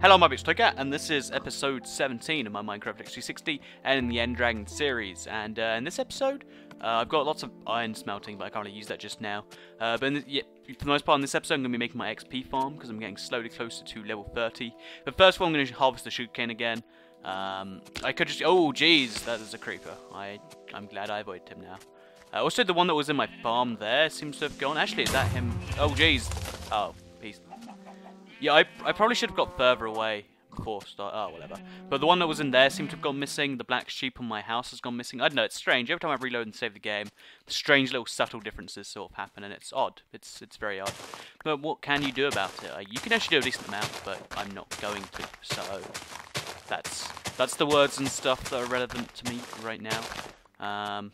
Hello, my bitch Toycat, and this is episode 17 of my Minecraft X360 and in the End Dragon series. And in this episode, I've got lots of iron smelting, but I can't really use that just now. But for the most part in this episode, I'm going to be making my XP farm because I'm getting slowly closer to level 30. But first of all, I'm going to harvest the sugarcane again. I could just... Oh, jeez, that is a creeper. I'm glad I avoided him now. Also, the one that was in my farm there seems to have gone. Actually, is that him? Oh, jeez. Oh, peace. Yeah, I probably should have got further away before start. Oh, whatever. But the one that was in there seemed to have gone missing. The black sheep on my house has gone missing. I don't know, it's strange. Every time I reload and save the game, strange little subtle differences sort of happen, and it's odd. It's very odd. But what can you do about it? You can actually do a decent amount, but I'm not going to. So that's the words and stuff that are relevant to me right now. Oh,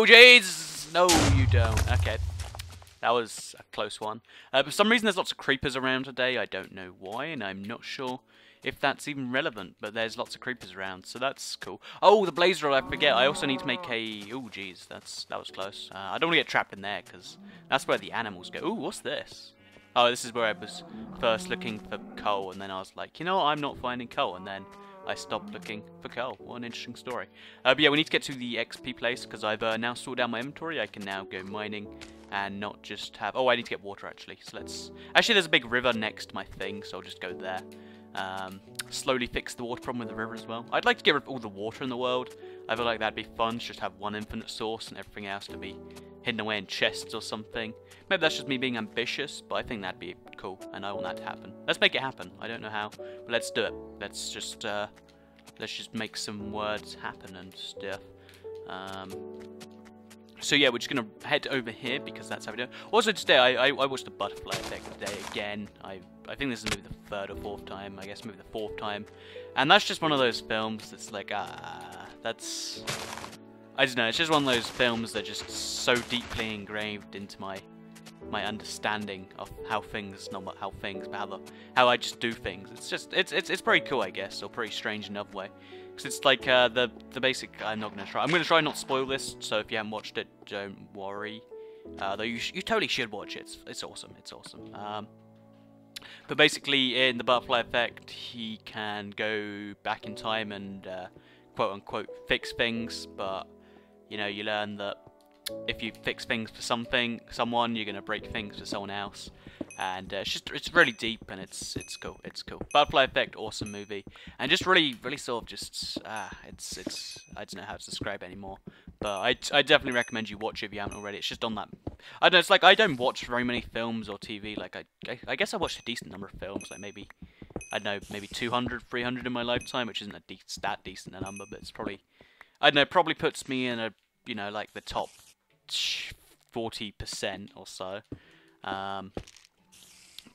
jeez! No, you don't. Okay. That was a close one. For some reason there's lots of creepers around today. I don't know why, and I'm not sure if that's even relevant, but there's lots of creepers around, so that's cool. Oh, the blaze rod, I forget. I also need to make a... Oh, jeez, that was close. I don't want to get trapped in there, because that's where the animals go. Ooh, what's this? Oh, this is where I was first looking for coal, and then I was like, you know what, I'm not finding coal, and then I stopped looking for coal. What an interesting story. But yeah, we need to get to the XP place, because I've now sorted out my inventory. I can now go mining and not just have... Oh, I need to get water, actually. So let's... Actually, there's a big river next to my thing, so I'll just go there. Slowly fix the water problem with the river as well. I'd like to get rid of all the water in the world. I feel like that'd be fun, to just have one infinite source and everything else to be hidden away in chests or something. Maybe that's just me being ambitious, but I think that'd be cool, and I want that to happen. Let's make it happen. I don't know how, but let's do it. Let's just make some words happen and stuff. So yeah, we're just going to head over here because that's how we do it. Also today, I watched the Butterfly Effect today again. I think this is maybe the third or fourth time. I guess maybe the fourth time. And that's just one of those films that's like, that's... I don't know, it's just one of those films that are just so deeply engraved into my understanding of how things, not how things, but how I just do things. It's just, it's pretty cool, I guess, or pretty strange in another way. Because it's like the basic. I'm not gonna try. I'm gonna try not to spoil this. So if you haven't watched it, don't worry. Though you totally should watch it. It's awesome. It's awesome. But basically, in the Butterfly Effect, he can go back in time and quote unquote fix things. But you know, you learn that if you fix things for someone, you're gonna break things for someone else. And it's really deep, and it's cool. It's cool. Butterfly Effect, awesome movie, and just really sort of just it's I don't know how to describe it anymore. But I definitely recommend you watch it if you haven't already. It's just on that. I don't know. It's like I don't watch very many films or TV. Like I guess I watched a decent number of films. Like maybe I don't know, maybe 200, 300 in my lifetime, which isn't that decent a number, but it's probably I don't know. Probably puts me in a like the top 40% or so.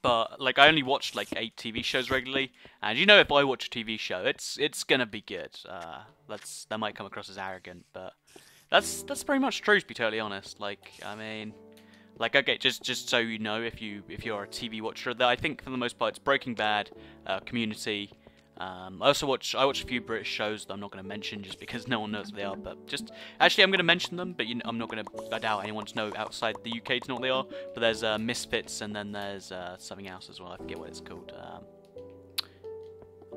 But like I only watch like 8 TV shows regularly, and if I watch a TV show, it's gonna be good. That might come across as arrogant, but that's pretty much true, to be totally honest. Like I mean, like okay, just so you know, if you're a TV watcher, I think for the most part it's Breaking Bad, Community. I watch a few British shows that I'm not going to mention just because no one knows what they are. But actually, I'm going to mention them, but I'm not going to. I doubt anyone to know outside the UK to know what they are. But there's Misfits, and then there's something else as well. I forget what it's called.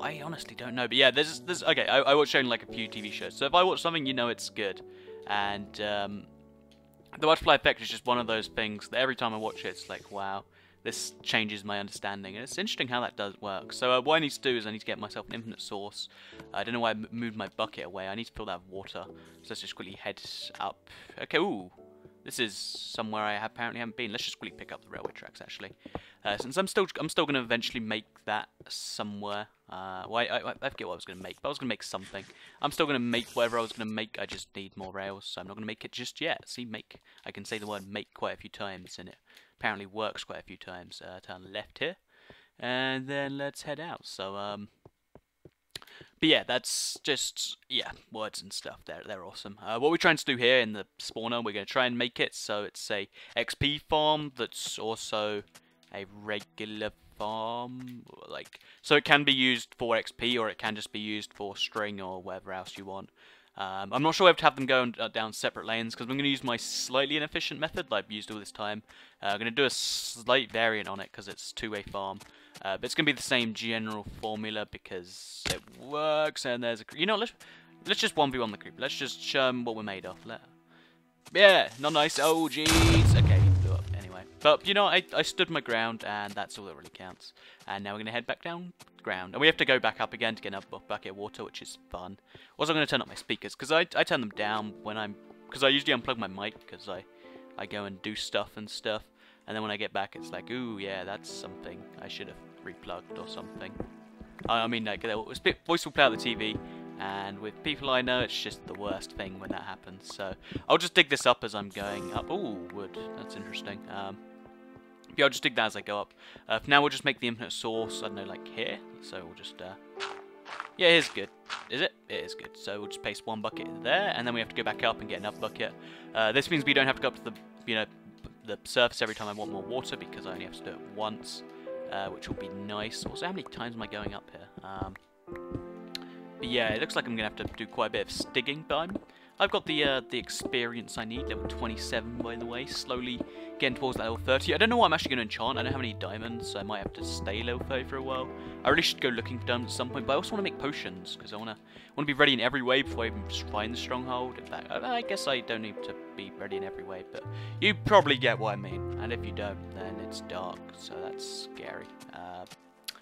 I honestly don't know. But yeah, there's okay. I watch only like a few TV shows, so if I watch something, it's good. And the Butterfly Effect is just one of those things that every time I watch it, it's like wow. This changes my understanding, and it's interesting how that does work. So what I need to do is I need to get myself an infinite source. I don't know why I moved my bucket away. I need to fill that with water. So let's just quickly head up. Okay, ooh. This is somewhere I apparently haven't been. Let's just quickly pick up the railway tracks, actually. Since I'm still going to eventually make that somewhere. Well, I forget what I was going to make, but I was going to make something. I'm still going to make whatever I was going to make. I just need more rails, so I'm not going to make it just yet. See, make. I can say the word make quite a few times, and it apparently works quite a few times. Turn left here, and then let's head out. So, but yeah, that's just, words and stuff, they're awesome. What we're trying to do here in the spawner, we're going to try and make it so it's a XP farm that's also a regular farm. So it can be used for XP, or it can just be used for string or whatever else you want. I'm not sure whether to have them go down separate lanes, because I'm going to use my slightly inefficient method that I've used all this time. I'm going to do a slight variant on it, because it's two-way farm. But it's going to be the same general formula because it works, and there's a... You know, let's just 1v1 the creeper. Let's just show them what we're made of. Yeah, not nice. Oh, jeez. Okay, he blew up anyway. But, you know, I stood my ground, and that's all that really counts. And now we're going to head back down ground. And we have to go back up again to get another bucket of water, which is fun. Also, I'm going to turn up my speakers, because I turn them down when I'm... Because I usually unplug my mic, because I go and do stuff and stuff. And then when I get back, it's like, ooh, yeah, that's something I should have replugged or something. I mean, like, voice will play out the TV, and with people I know, it's just the worst thing when that happens. So I'll just dig this up as I'm going up. Ooh, wood. That's interesting. Yeah, I'll just dig that as I go up. For now, we'll just make the infinite source, I don't know, like here. So we'll just, yeah, here's good. Is it? It is good. So we'll just paste one bucket there, and then we have to go back up and get another bucket. This means we don't have to go up to the, you know, the surface every time I want more water, because I only have to do it once, which will be nice. Also, how many times am I going up here? But yeah, it looks like I'm gonna have to do quite a bit of stigging, but I've got the experience I need. Level 27, by the way. Slowly getting towards level 30. I don't know what I'm actually gonna enchant. I don't have any diamonds, so I might have to stay level 30 for a while. I really should go looking for diamonds at some point, but I also want to make potions because I want to be ready in every way before I even find the stronghold. In fact, I guess I don't need to be ready in every way, but you probably get what I mean. And if you don't, then it's dark, so that's scary.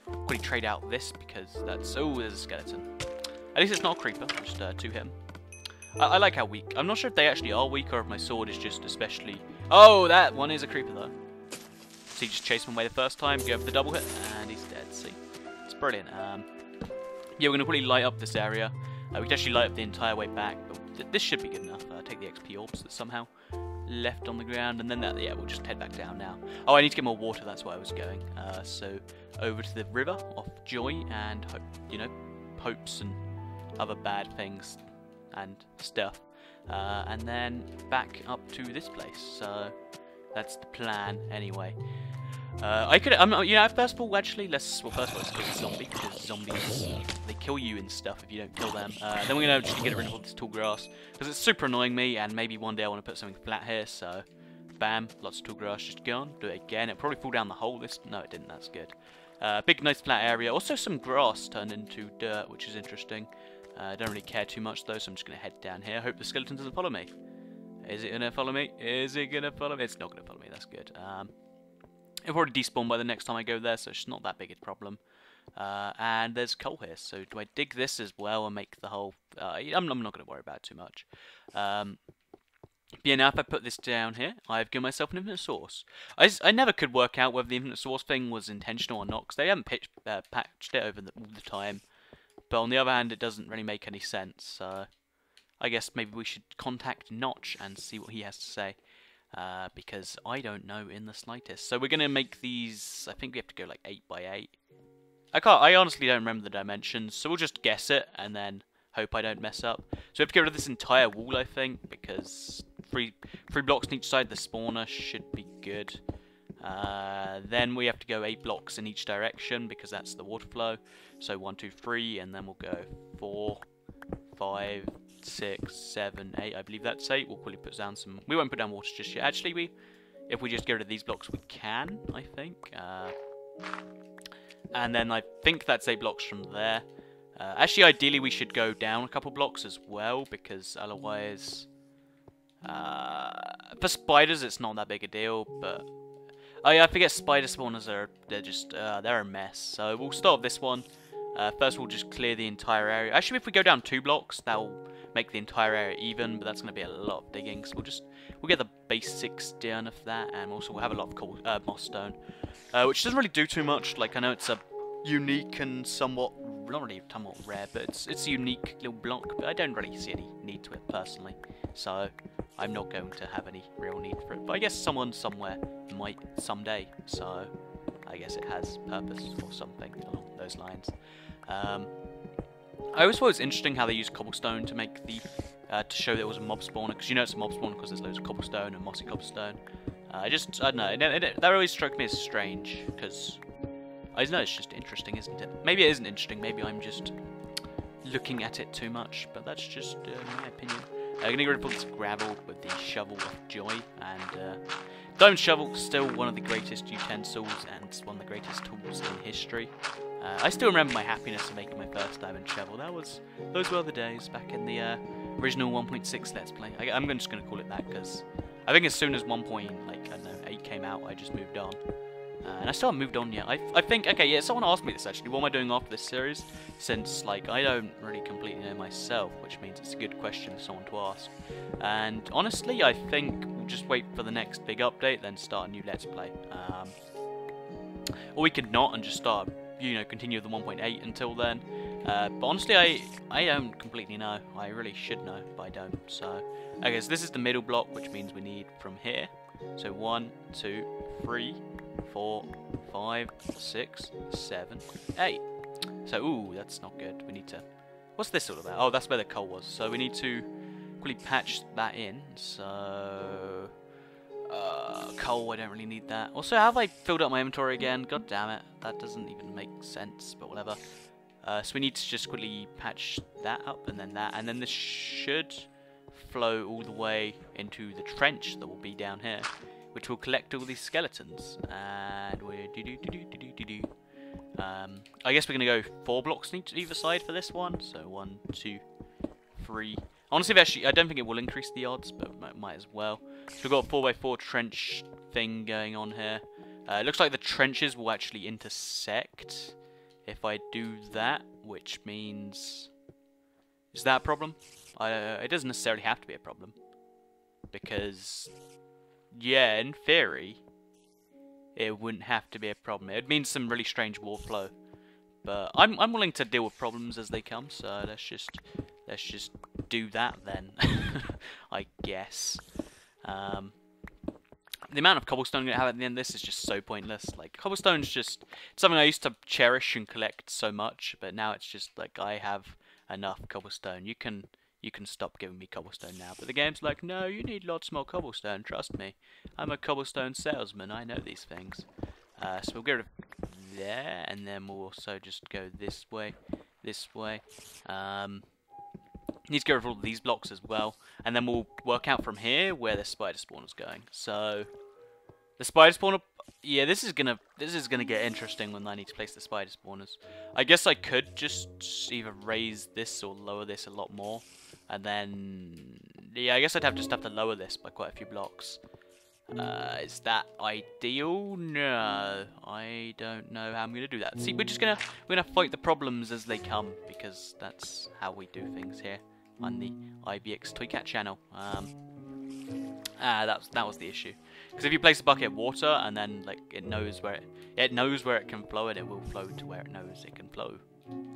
Quickly trade out this because that's... Oh, there's a skeleton. At least it's not a creeper. Just two hit him. I like how weak. I'm not sure if they actually are weak or if my sword is just especially... Oh, that one is a creeper though. So you just chase him away the first time, go for the double hit, and he's dead. See, it's brilliant. Yeah, we're gonna probably light up this area. We can actually light up the entire way back, but this should be good enough. Take the XP orbs that somehow left on the ground, and then that. Yeah, we'll just head back down now. Oh, I need to get more water. That's where I was going. So over to the river of joy and hope, you know, hopes and other bad things and stuff, and then back up to this place. So that's the plan anyway. I could, you know, first of all, actually, first of all, let's kill the zombie, because zombies, they kill you and stuff if you don't kill them. Then we're gonna just get rid of all this tall grass, because it's super annoying me, and maybe one day I want to put something flat here, so, bam, lots of tall grass, just gone, do it again. It'll probably fall down the hole, no it didn't, that's good. Big nice flat area, also some grass turned into dirt, which is interesting. I don't really care too much though, so I'm just going to head down here. Hope the skeleton doesn't follow me. Is it going to follow me? Is it going to follow me? It's not going to follow me, that's good. It'll probably despawn by the next time I go there, so it's not that big a problem. And there's coal here, so do I dig this as well and make the whole... I'm not going to worry about it too much. But yeah, now if I put this down here, I've given myself an infinite source. I never could work out whether the infinite source thing was intentional or not, because they haven't patched it over all the time. But on the other hand, it doesn't really make any sense, so I guess maybe we should contact Notch and see what he has to say, because I don't know in the slightest. So we're going to make these, I think we have to go like 8 by 8. I honestly don't remember the dimensions, so we'll just guess it and then hope I don't mess up. So we have to get rid of this entire wall, I think, because three blocks on each side of the spawner should be good. Then we have to go 8 blocks in each direction because that's the water flow. So 1, 2, 3, and then we'll go 4, 5, 6, 7, 8. I believe that's 8. We'll probably put down some. We won't put down water just yet. Actually, if we just get rid of these blocks, we can. I think. And then I think that's 8 blocks from there. Actually, ideally, we should go down a couple blocks as well because otherwise, for spiders, it's not that big a deal, but. Oh yeah, I forget spider spawners they're a mess. So we'll start this one. First we'll just clear the entire area. Actually, if we go down 2 blocks, that'll make the entire area even, but that's going to be a lot of digging. So we'll get the basics down of that, and also we'll have a lot of moss stone, which doesn't really do too much. Like, I know it's a unique and somewhat, not really somewhat rare, but it's a unique little block, but I don't really see any need to it personally. So I'm not going to have any real need for it, but I guess someone somewhere might someday, so I guess it has purpose or something along those lines. I always thought it was interesting how they use cobblestone to make the to show that it was a mob spawner, because you know it's a mob spawner because there's loads of cobblestone and mossy cobblestone. I don't know, that always struck me as strange, because I don't know, it's just interesting, isn't it? Maybe it isn't interesting, maybe I'm just looking at it too much, but that's just my opinion. I'm going to get rid of all this gravel with the shovel of joy, and Diamond shovel, still one of the greatest utensils and one of the greatest tools in history. I still remember my happiness of making my first diamond shovel. Those were the days back in the original 1.6 Let's Play. I'm just going to call it that because I think as soon as 1.8 came out, I just moved on. And I still haven't moved on yet. I think, okay, yeah, someone asked me this actually. What am I doing after this series? Since, like, I don't really completely know myself, which means it's a good question for someone to ask. And honestly, I think we'll just wait for the next big update, then start a new Let's Play. Or we could not and just start, you know, continue with the 1.8 until then. But honestly, I don't completely know. I really should know, but I don't. So, okay, so this is the middle block, which means we need from here. So 1, 2, 3, 4, 5, 6, 7, 8. So, ooh, that's not good. We need to... What's this all about? Oh, that's where the coal was. So we need to quickly patch that in. So... coal, I don't really need that. Also, have I filled up my inventory again? God damn it. That doesn't even make sense, but whatever. So we need to just quickly patch that up, and then that. And then this should flow all the way into the trench that will be down here, which will collect all these skeletons. And we're I guess we're gonna go 4 blocks on either side for this one. So 1, 2, 3. Honestly, actually, I don't think it will increase the odds, but might as well. So we've got a 4x4 trench thing going on here. It looks like the trenches will actually intersect if I do that, which means... Is that a problem? It doesn't necessarily have to be a problem. Because, yeah, in theory, it wouldn't have to be a problem. It would mean some really strange wall flow. But I'm willing to deal with problems as they come, so let's just do that then, I guess. The amount of cobblestone I'm going to have at the end of this is just so pointless. Like, cobblestone's just something I used to cherish and collect so much, but now it's just like I have enough cobblestone. You can stop giving me cobblestone now. But the game's like, no, you need lots more cobblestone, trust me. I'm a cobblestone salesman, I know these things. So we'll get rid of there, and then we'll also just go this way. Need to get rid of all of these blocks as well, and then we'll work out from here where the spider spawner's going. So the spider spawner, yeah, this is gonna get interesting when I need to place the spider spawners. I guess I could just either raise this or lower this a lot more, and then yeah, I guess I'd just have to lower this by quite a few blocks. Is that ideal? No, I don't know how I'm gonna do that. See, we're gonna fight the problems as they come, because that's how we do things here on the IBX Toycat channel. That was the issue. Because if you place a bucket of water and then like it knows where it can flow, and it will flow to where it knows it can flow.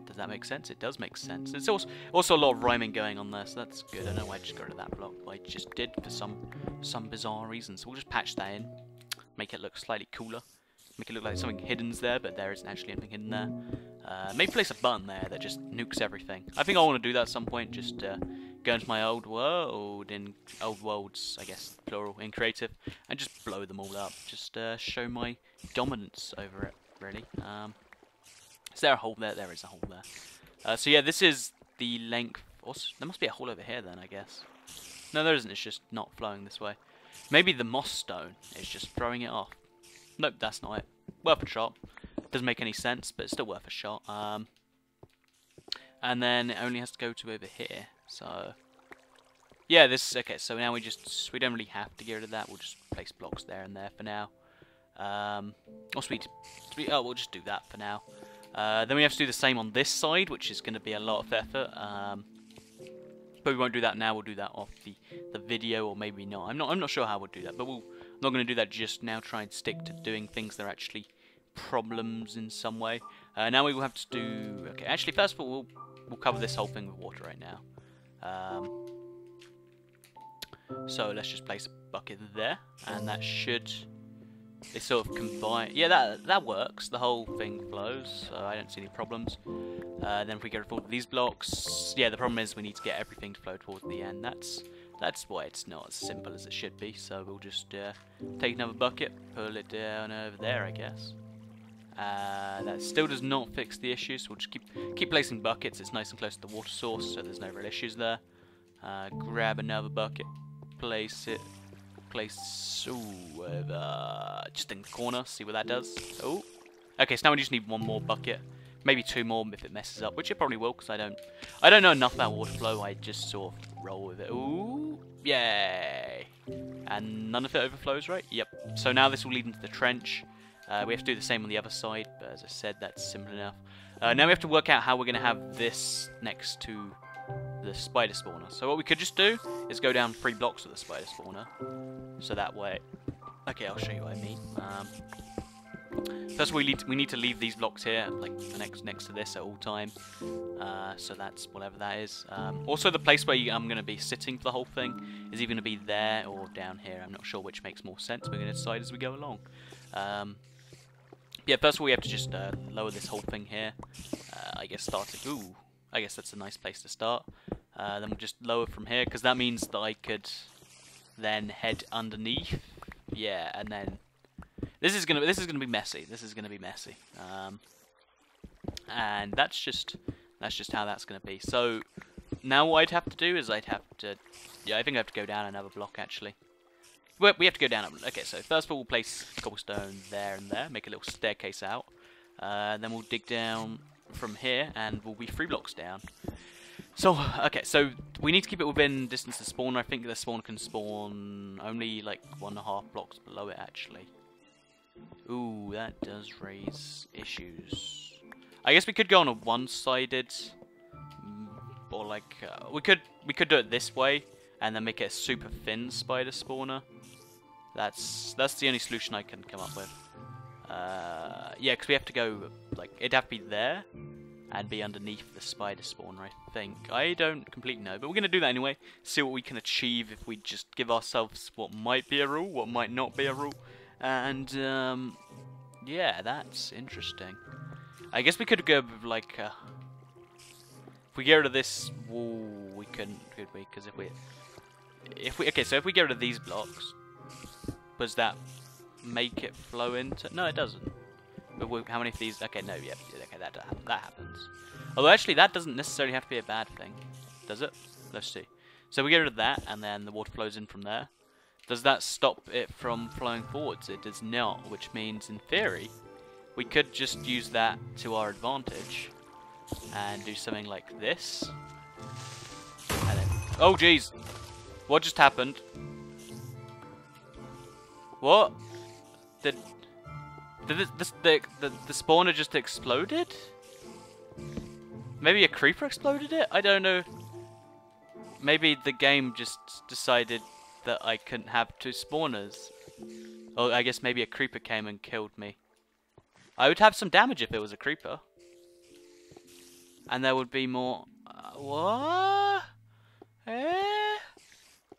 Does that make sense? It does make sense. It's also a lot of rhyming going on there, so that's good. I know I just got rid of that block, but I just did for some bizarre reason. So we'll just patch that in, make it look slightly cooler, make it look like something hidden's there, but there isn't actually anything hidden there. Maybe place a button there that just nukes everything. I think I want to do that at some point. Just go into my old worlds, I guess plural, in creative, and just blow them all up. Just show my dominance over it, really. Is there a hole there? There is a hole there. So yeah, this is the length. Also, there must be a hole over here then, I guess. No, there isn't. It's just not flowing this way. Maybe the moss stone is just throwing it off. Nope, that's not it. Worth a shot. Doesn't make any sense, but it's still worth a shot. And then it only has to go to over here. So yeah, this okay. So now we don't really have to get rid of that. We'll just place blocks there and there for now. We'll just do that for now. Then we have to do the same on this side, which is going to be a lot of effort. But we won't do that now. We'll do that off the video, or maybe not. I'm not sure how we'll do that. But I'm not going to do that just now. Try and stick to doing things that are actually problems in some way. Now we will have to do. Okay, actually, first of all, we'll cover this whole thing with water right now. So let's just place a bucket there, and that should. They sort of combine. Yeah, that works. The whole thing flows, so I don't see any problems. Then if we get rid of all these blocks, yeah, the problem is we need to get everything to flow towards the end. That's why it's not as simple as it should be. So we'll just take another bucket, pull it down over there, I guess. That still does not fix the issue, so we'll just keep placing buckets. It's nice and close to the water source, so there's no real issues there. Grab another bucket, place it place over just in the corner. See what that does. Oh, okay. So now we just need one more bucket, maybe two more if it messes up, which it probably will, because I don't know enough about water flow. I just sort of roll with it. Ooh, yay! And none of it overflows, right? Yep. So now this will lead into the trench. We have to do the same on the other side, but as I said, that's simple enough. Now we have to work out how we're going to have this next to the spider spawner. So what we could just do is go down 3 blocks of the spider spawner. So that way... Okay, I'll show you what I mean. First of all, we need to leave these blocks here, like next to this at all time. So that's whatever that is. Also, the place where I'm going to be sitting for the whole thing is either going to be there or down here. I'm not sure which makes more sense. We're going to decide as we go along. Yeah, first of all, we have to just lower this whole thing here. I guess starting... Ooh, I guess that's a nice place to start. Then we'll just lower from here, because that means that I could then head underneath. Yeah, and then... This is gonna be messy. This is gonna be messy. And that's just how that's gonna be. So now what I'd have to do is I think I have to go down another block actually. Well, we have to go down. Okay, so first of all we'll place cobblestone there and there, make a little staircase out. Then we'll dig down from here, and we'll be 3 blocks down. So okay, so we need to keep it within distance to spawn. I think the spawn can spawn only like 1.5 blocks below it actually. Ooh, that does raise issues. I guess we could go on a one-sided, or like we could do it this way and then make it a super thin spider spawner. That's the only solution I can come up with. Yeah, because we have to go like it'd have to be there and be underneath the spider spawner. I think I don't completely know, but we're gonna do that anyway. See what we can achieve if we just give ourselves what might be a rule, what might not be a rule. And, yeah, that's interesting. I guess we could go with, like, if we get rid of this wall, we couldn't, could we? Because okay, so if we get rid of these blocks, does that make it flow into, no, it doesn't. But how many of these, okay, no, yeah, okay, that happens. Although, actually, that doesn't necessarily have to be a bad thing, does it? Let's see. So we get rid of that, and then the water flows in from there. Does that stop it from flowing forwards? It does not, which means, in theory, we could just use that to our advantage and do something like this. And then, oh, jeez! What just happened? What? Did the spawner just exploded? Maybe a creeper exploded it? I don't know. Maybe the game just decided that I couldn't have 2 spawners. Oh, I guess maybe a creeper came and killed me. I would have some damage if it was a creeper. And there would be more... what? Eh?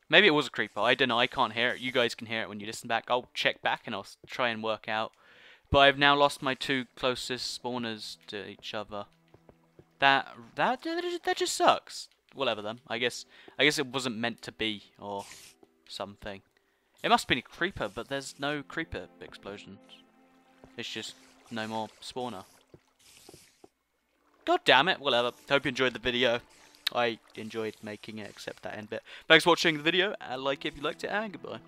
Maybe it was a creeper. I don't know. I can't hear it. You guys can hear it when you listen back. I'll check back and I'll try and work out. But I've now lost my 2 closest spawners to each other. That just sucks. Whatever then. I guess it wasn't meant to be, or something. It must have been a creeper, but there's no creeper explosions. It's just no more spawner. God damn it, whatever. Hope you enjoyed the video. I enjoyed making it, except that end bit. Thanks for watching the video, and like it if you liked it, and goodbye.